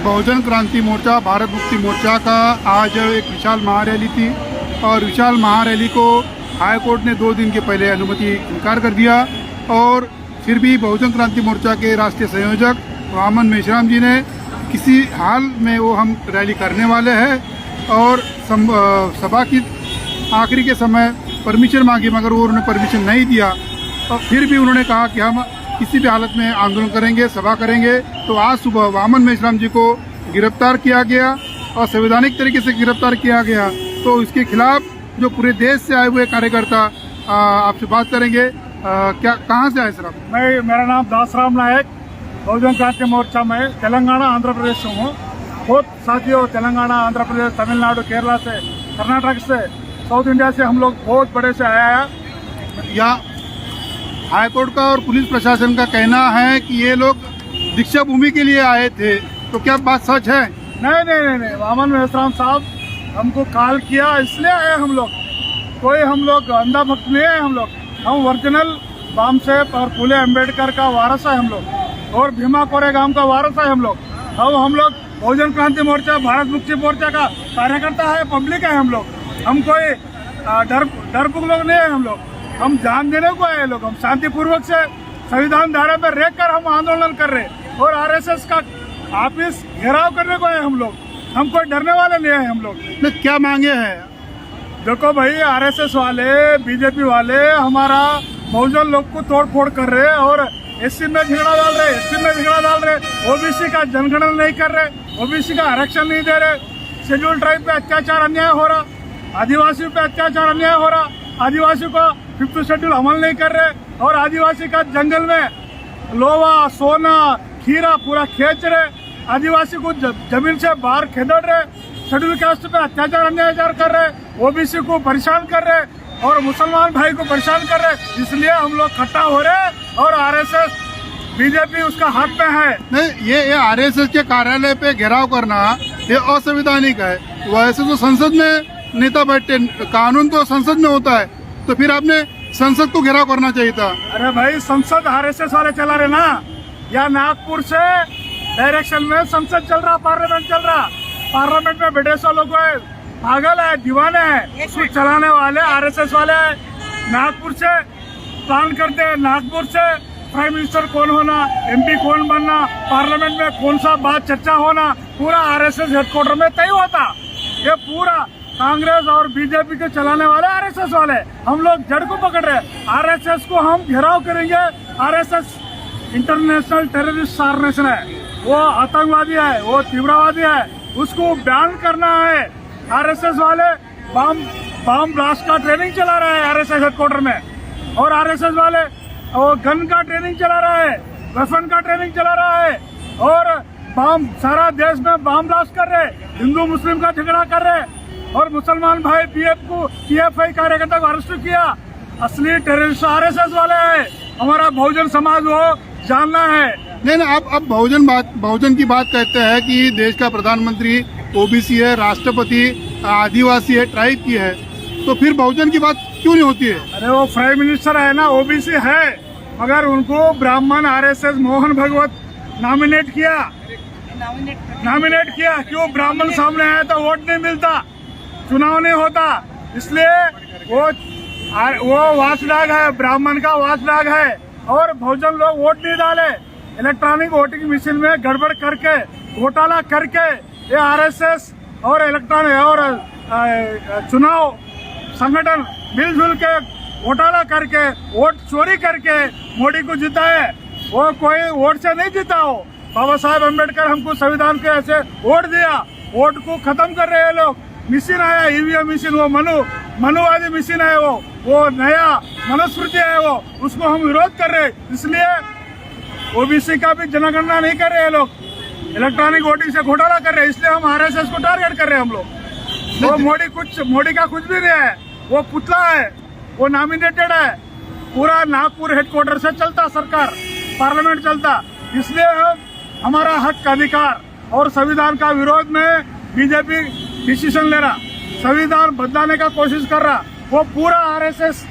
बहुजन क्रांति मोर्चा, भारत मुक्ति मोर्चा का आज एक विशाल महारैली थी और विशाल महारैली को हाई कोर्ट ने 2 दिन के पहले अनुमति इनकार कर दिया और फिर भी बहुजन क्रांति मोर्चा के राष्ट्रीय संयोजक वामन मेश्राम जी ने किसी हाल में वो हम रैली करने वाले हैं और सभा की आखिरी के समय परमिशन मांगी मगर वो उन्होंने परमिशन नहीं दिया और फिर भी उन्होंने कहा कि हम किसी भी हालत में आंदोलन करेंगे, सभा करेंगे। तो आज सुबह वामन मेश्राम जी को गिरफ्तार किया गया और संवैधानिक तरीके से गिरफ्तार किया गया। तो इसके खिलाफ जो पूरे देश से आए हुए कार्यकर्ता आपसे बात करेंगे। क्या कहाँ से आए सर आप? मेरा नाम दासराम नायक, बहुजन क्रांति मोर्चा में तेलंगाना आंध्र प्रदेश से हूँ। बहुत साथियों, तेलंगाना, आंध्र प्रदेश, तमिलनाडु, केरला से, कर्नाटक से, साउथ इंडिया से हम लोग बहुत बड़े से आया है। यहाँ हाईकोर्ट का और पुलिस प्रशासन का कहना है कि ये लोग दीक्षा भूमि के लिए आए थे, तो क्या बात सच है? नहीं, वामन मेश्राम साहब हमको कॉल किया इसलिए आए हम लोग। कोई हम लोग अंधा भक्त नहीं है। हम ओरिजिनल बाम साहेब और फूले अम्बेडकर का वारस है हम लोग और भीमा कोरेगाम का वारस है हम लोग। हम लोग बहुजन क्रांति मोर्चा, भारत मुक्ति मोर्चा का कार्यकर्ता है, पब्लिक है हम लोग। हम कोई डरपुक लोग नहीं है। हम जान देने को आए लोग। हम शांतिपूर्वक से संविधान धारा पर रेख कर हम आंदोलन कर रहे और आरएसएस का ऑफिस घेराव करने को आए हम लोग। हम कोई डरने वाले नहीं है हम लोग। क्या मांगे हैं? देखो भाई, आरएसएस वाले, बीजेपी वाले हमारा बहुजन लोग को तोड़ फोड़ कर रहे और एससी में झगड़ा डाल रहे, एसटी में झगड़ा डाल रहे, ओबीसी का जनगणना नहीं कर रहे, ओबीसी का आरक्षण नहीं दे रहे, शेड्यूल ट्राइब पे अत्याचार अन्याय हो रहा, आदिवासियों पे अत्याचार अन्याय हो रहा, आदिवासियों का 5th शेड्यूल अमल नहीं कर रहे और आदिवासी का जंगल में लोहा, सोना, खीरा पूरा खींच रहे, आदिवासी को जमीन से बाहर खेदड़ रहे, शेड्यूल कास्ट पे अत्याचार अन्याचार कर रहे, ओबीसी को परेशान कर रहे और मुसलमान भाई को परेशान कर रहे। इसलिए हम लोग इकट्ठा हो रहे और आरएसएस, बीजेपी उसका हाथ में है। नहीं, ये आरएसएस के कार्यालय पे घेराव करना ये असंवैधानिक है। वैसे तो संसद में नेता बैठते, कानून तो संसद में होता है, तो फिर आपने संसद को घेराव करना चाहिए था। अरे भाई, संसद आरएसएस वाले चला रहे ना। या नागपुर से डायरेक्शन में संसद चल रहा, पार्लियामेंट चल रहा। पार्लियामेंट में बैठे सौ लोग पागल है, दीवाने हैं, उसको चलाने वाले आरएसएस वाले हैं। नागपुर से प्लान करते हैं, नागपुर से प्राइम मिनिस्टर कौन होना, एमपी कौन बनना, पार्लियामेंट में कौन सा बात चर्चा होना, पूरा आरएसएस हेडक्वार्टर में तय होता। ये पूरा कांग्रेस और बीजेपी के चलाने वाले आरएसएस वाले। हम लोग जड़ को पकड़ रहे। आरएसएस को हम घेराव करेंगे। आरएसएस इंटरनेशनल टेररिस्ट ऑर्गेनाइजेशन है, वो आतंकवादी है, वो तीव्रवादी है, उसको बैन करना है। आरएसएस वाले बम ब्लास्ट का ट्रेनिंग चला रहा है आरएसएस हेडक्वार्टर में और आरएसएस वाले वो गन का ट्रेनिंग चला रहा है, वेपन का ट्रेनिंग चला रहा है और बम सारा देश में बम ब्लास्ट कर रहे, हिंदू मुस्लिम का झगड़ा कर रहे और मुसलमान भाई पीएफआई कार्यकर्ता को अरेस्ट किया। असली टेररिस्ट आरएसएस वाले हैं। हमारा बहुजन समाज वो जानना है। नहीं, अब बहुजन की बात कहते हैं कि देश का प्रधानमंत्री ओबीसी है, राष्ट्रपति आदिवासी है, ट्राइब की है, तो फिर बहुजन की बात क्यों नहीं होती है? अरे वो प्राइम मिनिस्टर है ना, ओबीसी है, मगर उनको ब्राह्मण आरएसएस मोहन भागवत नॉमिनेट किया। क्यों? ब्राह्मण सामने आया तो वोट नहीं मिलता, चुनाव नहीं होता, इसलिए वो वाचडाग है, ब्राह्मण का वाचडाग है और बहुजन लोग वोट नहीं डाले। इलेक्ट्रॉनिक वोटिंग मशीन में गड़बड़ करके, घोटाला करके ये आरएसएस और इलेक्ट्रॉनिक और चुनाव संगठन मिलजुल के घोटाला करके, वोट चोरी करके मोदी को जीता है। वो कोई वोट से नहीं जीता हो। बाबा साहेब अम्बेडकर हमको संविधान के ऐसे वोट दिया, वोट को खत्म कर रहे हैं लोग। मशीन आया, ईवीएम मशीन, वो मनुवादी मशीन है, वो नया मनुस्मृति है, वो उसको हम विरोध कर रहे हैं। इसलिए ओबीसी का भी जनगणना नहीं कर रहे हैं लोग, इलेक्ट्रॉनिक वोटिंग से घोटाला कर रहे हैं, इसलिए हम आरएसएस को टारगेट कर रहे हैं हम लोग। वो मोदी का कुछ भी नहीं है, वो पुतला है, वो नॉमिनेटेड है। पूरा नागपुर हेडक्वार्टर से चलता सरकार, पार्लियामेंट चलता, इसलिए हमारा हक अधिकार और संविधान का विरोध में बीजेपी डिसीजन ले रहा, संविधान बदलाने का कोशिश कर रहा, वो पूरा आरएसएस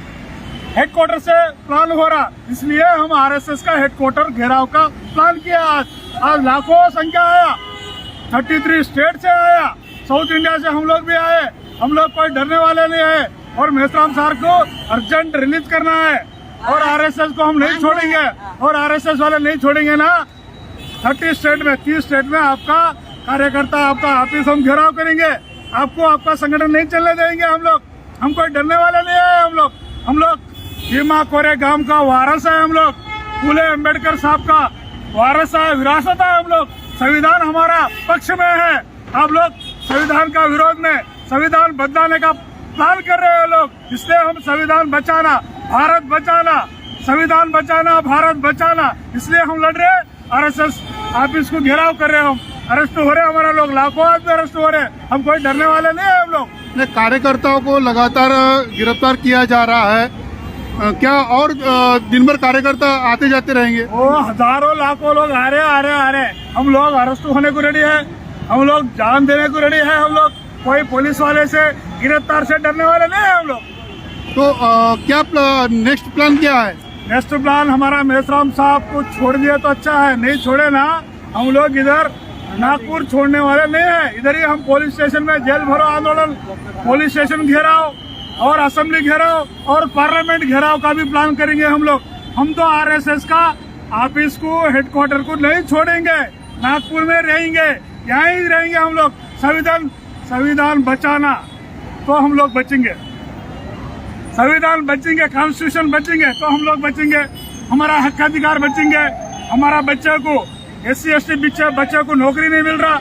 हेडक्वार्टर से प्लान हो रहा। इसलिए हम आरएसएस का हेडक्वार्टर घेराव का प्लान किया। आज लाखों संख्या आया, 33 स्टेट से आया, साउथ इंडिया से हम लोग भी आए। हम लोग कोई डरने वाले नहीं है और मेहतराम साहब को अर्जेंट रिलीज करना है और आरएसएस को हम नहीं छोड़ेंगे और आरएसएस वाले नहीं छोड़ेंगे ना। 30 स्टेट में 30 स्टेट में आपका कार्यकर्ता, आपका ऑफिस हम घेराव करेंगे, आपको आपका संगठन नहीं चलने देंगे। हम कोई डरने वाले नहीं है। हम लोग भीमा कोरे गांव का वारस है। हम लोग फूले अम्बेडकर साहब का वारस है, विरासत है। हम लोग संविधान हमारा पक्ष में है। आप लोग संविधान का विरोध में संविधान बदलाने का प्लान कर रहे हैं लोग, इसलिए हम संविधान बचाना, भारत बचाना, संविधान बचाना, भारत बचाना, इसलिए हम लड़ रहे हैं। आरएसएस ऑफिस को घेराव कर रहे हैं, हम अरेस्ट हो रहे हैं, हमारा लोग लाखों आदमी अरेस्ट हो रहे हैं। हम कोई डरने वाले नहीं है। हम लोग कार्यकर्ताओं को लगातार गिरफ्तार किया जा रहा है, क्या और दिन भर कार्यकर्ता आते जाते रहेंगे? वो हजारों लाखों लोग आ रहे। हम लोग अरेस्ट होने को रेडी है, हम लोग जान देने को रेडी है। हम लोग कोई पुलिस वाले से गिरफ्तार से डरने वाले नहीं है। हम लोग तो क्या नेक्स्ट प्लान क्या है? नेक्स्ट प्लान हमारा मेहतराम साहब को छोड़ दिया तो अच्छा है, नहीं छोड़े ना हम लोग इधर नागपुर छोड़ने वाले नहीं है। इधर ही हम पुलिस स्टेशन में जेल भरो आंदोलन, पुलिस स्टेशन घेराव और असेंबली घेराव और पार्लियामेंट घेराव का भी प्लान करेंगे हम लोग। हम तो आरएसएस का ऑफिस को, हेडक्वार्टर को नहीं छोड़ेंगे, नागपुर में रहेंगे, यहाँ ही रहेंगे हम लोग। संविधान बचाना तो हम लोग बचेंगे, संविधान बचेंगे, कॉन्स्टिट्यूशन बचेंगे तो हम लोग बचेंगे, हमारा हक अधिकार बचेंगे। हमारा बच्चे को SC ST बच्चे को नौकरी नहीं मिल रहा,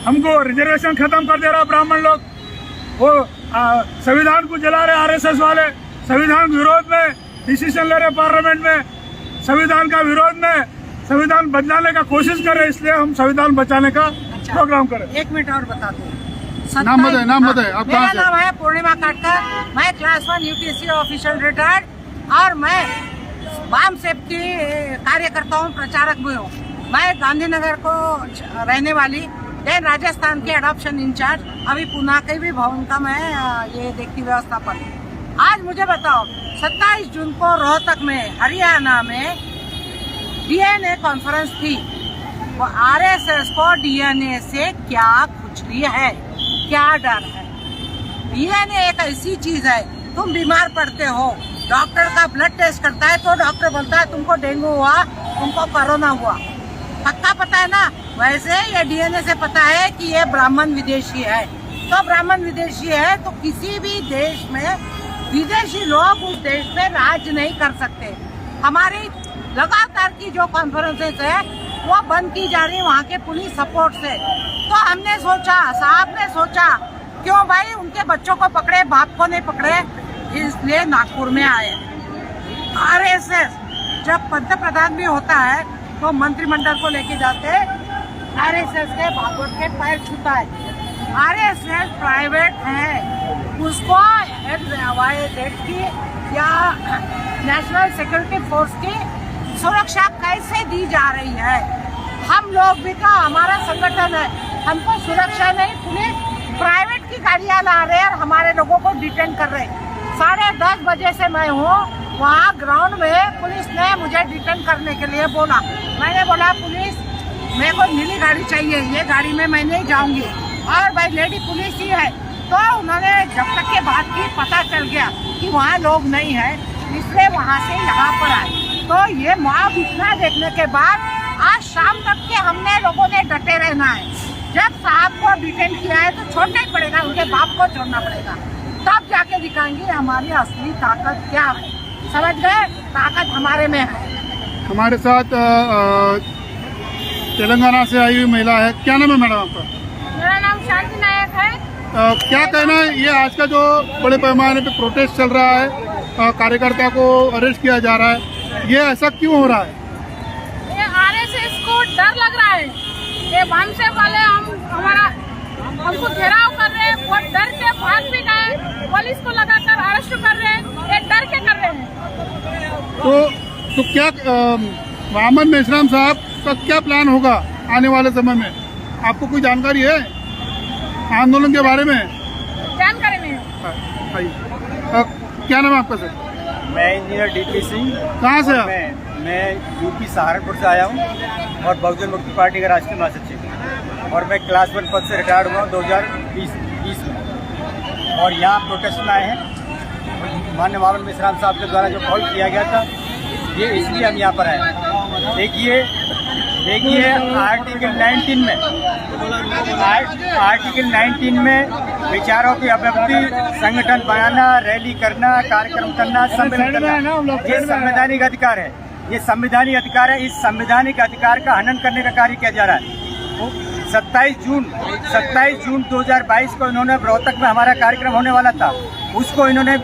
हमको रिजर्वेशन खत्म कर दे रहा ब्राह्मण लोग, वो संविधान को जला रहे आरएसएस वाले, संविधान विरोध में डिसीजन ले रहे पार्लियामेंट में, संविधान का विरोध में संविधान बदलाने का कोशिश कर रहे, इसलिए हम संविधान बचाने का प्रोग्राम करें। 1 मिनट और बता दो। नाम बताए आप मेरा कहाँ से? नाम है पूर्णिमा काटकर, मैं क्लास 1 UPSC ऑफिशियल रिटायर्ड और मैं वाम सेप की कार्यकर्ता हूँ, प्रचारक भी हूँ। मैं गांधीनगर को रहने वाली, देन राजस्थान के एडॉप्शन इंचार्ज, अभी पुणे के भी भवन का मैं ये देखती व्यवस्थापन। आज मुझे बताओ, 27 जून को रोहतक में, हरियाणा में DNA कॉन्फ्रेंस थी। वो आरएसएस को DNA से क्या खुजली है, क्या डर है? DNA एक ऐसी चीज है, तुम बीमार पड़ते हो, डॉक्टर का ब्लड टेस्ट करता है तो डॉक्टर बोलता है तुमको डेंगू हुआ, तुमको कोरोना हुआ, पक्का पता है ना। वैसे ये DNA से पता है कि ये ब्राह्मण विदेशी है, तो ब्राह्मण विदेशी है तो किसी भी देश में विदेशी लोग उस देश में राज नहीं कर सकते। हमारी लगातार की जो कॉन्फ्रेंसेस है वो बंद की जा रही है वहाँ के पुलिस सपोर्ट से। तो हमने सोचा, साहब ने सोचा, क्यों भाई उनके बच्चों को पकड़े, बाप को नहीं पकड़े, इसलिए नागपुर में आए। आरएसएस जब पंत प्रधान भी होता है तो मंत्रिमंडल को लेके जाते, आरएसएस के भागवत के पैर छूता है। आरएसएस प्राइवेट है, उसको देश की या नेशनल सिक्योरिटी फोर्स की सुरक्षा कैसे दी जा रही है? हम लोग भी तो, हमारा संगठन है, हमको सुरक्षा नहीं, पुलिस प्राइवेट की गाड़ियां ला रहे हैं और हमारे लोगों को डिटेन कर रहे हैं। 10:30 बजे से मैं हूँ वहाँ ग्राउंड में, पुलिस ने मुझे डिटेन करने के लिए बोला। मैंने बोला पुलिस मेरे को नीली गाड़ी चाहिए, ये गाड़ी में मैं नहीं जाऊंगी, और भाई लेडी पुलिस ही है। तो उन्होंने जब तक के बात की, पता चल गया कि वहाँ लोग नहीं है, इसलिए वहाँ से यहाँ पर आए। तो ये मॉब इतना देखने के बाद आज शाम तक के हमने लोगों ने डटे रहना है। जब साहब को डिटेन किया है तो छोड़ना ही पड़ेगा, उनके बाप को छोड़ना पड़ेगा, तब जाके दिखाएंगे हमारी असली ताकत क्या है। समझ गए? ताकत हमारे में है। हमारे साथ तेलंगाना से आई हुई महिला है, क्या नाम है मैडम आपका? मेरा नाम शांति नायक है। क्या कहना है, ये आज का जो बड़े पैमाने पे प्रोटेस्ट चल रहा है, कार्यकर्ता को अरेस्ट किया जा रहा है, ये ऐसा क्यों हो रहा है? ये आरएसएस को डर लग रहा है, ये वामसे वाले हमको घेराव कर रहे हैं, वो डर के भाग भी गए, पुलिस को लगाकर अरेस्ट कर रहे हैं, ये डर के कर रहे हैं। तो क्या वामन मेश्राम साहब का क्या प्लान होगा आने वाले समय में? आपको कोई जानकारी है आंदोलन के बारे में? जानकारी नहीं है। क्या नाम है आपका सर? मैं इंजीनियर DP सिंह। कहाँ से आप? मैं UP सहारनपुर से आया हूँ और बहुजन मुक्ति पार्टी का राष्ट्रीय महासचिव। और मैं क्लास 1 पद से रिटायर्ड हुआ 2020 में। और यहाँ प्रोटेस्ट में आए हैं माननीय वामन मेश्राम साहब के द्वारा जो कॉल किया गया था, ये इसलिए हम यहाँ पर आए। देखिए आर्टिकल 19 में विचारों की अभिव्यक्ति, संगठन बनाना, रैली करना, कार्यक्रम करना, सम्मेलन करना, ये संवैधानिक अधिकार है। ये संवैधानिक अधिकार है। इस संवैधानिक अधिकार का हनन करने का कार्य किया जा रहा है। 27 जून 2022 को इन्होंने रोहतक में हमारा कार्यक्रम होने वाला था, उसको इन्होंने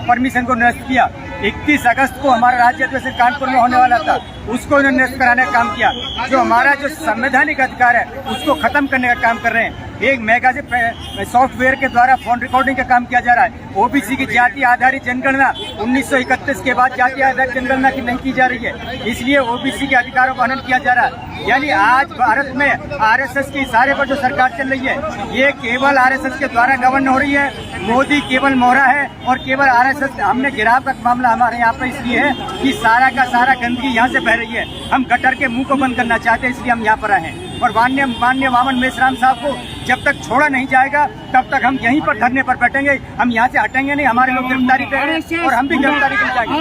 परमिशन को निरस्त किया। 31 अगस्त को हमारा राज्य अधिवेशन कानपुर में होने वाला था, उसको इन्होंने निरस्त कराने का काम किया। जो हमारा जो संवैधानिक अधिकार है उसको खत्म करने का काम कर रहे हैं। एक मैगाजिन सॉफ्टवेयर के द्वारा फोन रिकॉर्डिंग का काम किया जा रहा है। ओबीसी की जाति आधारित जनगणना 1931 के बाद जाति आधारित जनगणना की नहीं की जा रही है, इसलिए ओबीसी के अधिकारों का हनन किया जा रहा है। यानी आज भारत में आरएसएस के इशारे पर जो सरकार चल रही है, ये केवल आरएसएस के द्वारा गवर्न हो रही है। मोदी केवल मोहरा है और केवल आरएसएस। हमने गिराव का मामला हमारे यहाँ पर इसलिए है कि सारा का सारा गंदगी यहाँ से बह रही है। हम गटर के मुंह को बंद करना चाहते हैं, इसलिए हम यहाँ पर आए हैं। और माननीय वामन मेश्राम साहब को जब तक छोड़ा नहीं जाएगा तब तक हम यहीं पर धरने पर बैठेंगे। हम यहाँ से हटेंगे नहीं। हमारे लोग गिरफ्तारी पे हैं और हम भी गिरफ्तारी कर जाएंगे।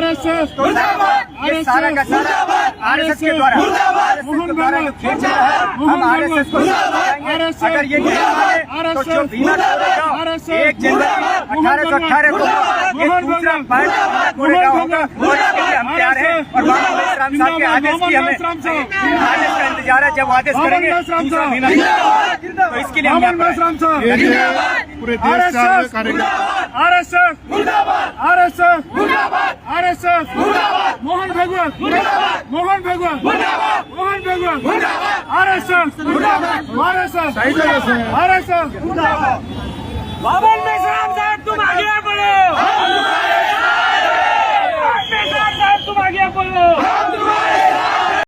तो ये सारा का सारा आरएसएस के द्वारा जो खेल चल रहा है, हम आरएसएस को जाएंगे। अगर ये नहीं माने तो जो भीमा 1 जनवरी 1818 को ये दूसरा कोरेगांव होगा और इसके लिए हम तैयार हैं। और वामन मेश्राम साहब के आदेश की हमें आदेश का इंतजार है। जब आदेश करेंगे दूसरा भीमा, तो इसके लिए हम पूरे देश का कार्यक्रम आरएसएस मोहन भगवत आरएसएस वामन मेश्राम साहब तुम आगे बढ़ो।